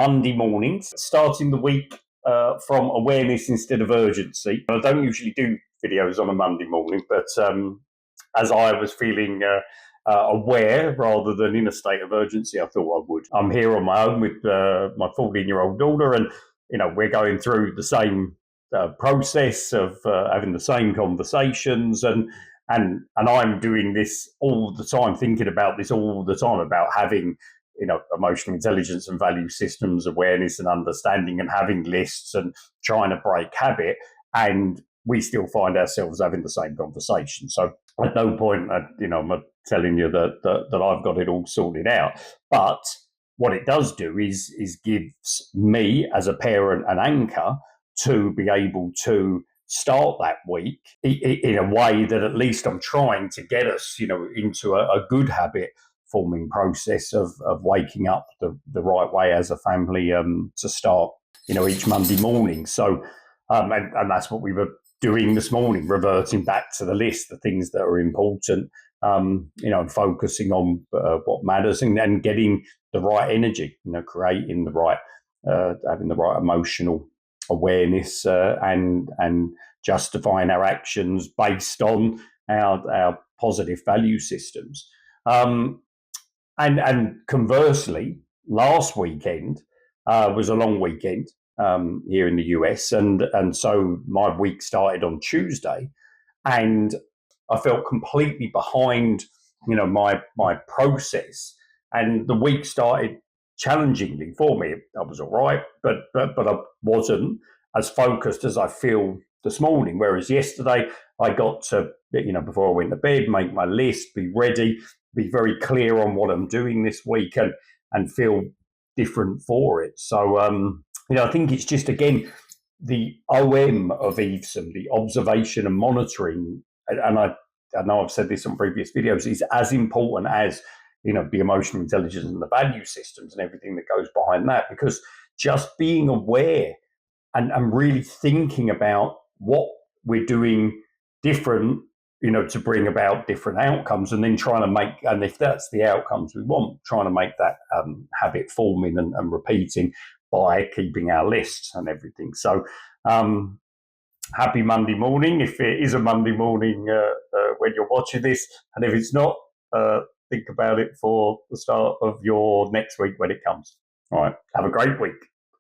Monday mornings, starting the week from awareness instead of urgency. I don't usually do videos on a Monday morning, but as I was feeling aware rather than in a state of urgency, I thought I would. I'm here on my own with my 14-year-old daughter, and we're going through the same process of having the same conversations, and I'm doing this all the time, thinking about this all the time, about having emotional intelligence and value systems, awareness and understanding, and having lists and trying to break habit. And we still find ourselves having the same conversation. So at no point, I'm not telling you that I've got it all sorted out. But what it does do is gives me as a parent an anchor to be able to start that week in a way that at least I'm trying to get us, into a good habit forming process of waking up the right way as a family to start, each Monday morning. So, and that's what we were doing this morning, reverting back to the list, the things that are important, and focusing on what matters, and getting the right energy, creating the right, having the right emotional awareness, and justifying our actions based on our positive value systems. And conversely, last weekend was a long weekend here in the US, and so my week started on Tuesday, and I felt completely behind, my process, and the week started challengingly for me. I was all right, but I wasn't as focused as I feel this morning. Whereas yesterday, I got to, before I went to bed, make my list, be ready, be very clear on what I'm doing this week, and feel different for it. So, I think it's just, again, the OM of Evesham, the observation and monitoring, and I know I've said this on previous videos, is as important as, the emotional intelligence and the value systems and everything that goes behind that, because just being aware and really thinking about what we're doing different, to bring about different outcomes, and then trying to make, and if that's the outcomes we want, trying to make that habit forming and repeating by keeping our lists and everything. So happy Monday morning, if it is a Monday morning when you're watching this, and if it's not, think about it for the start of your next week when it comes. All right, have a great week.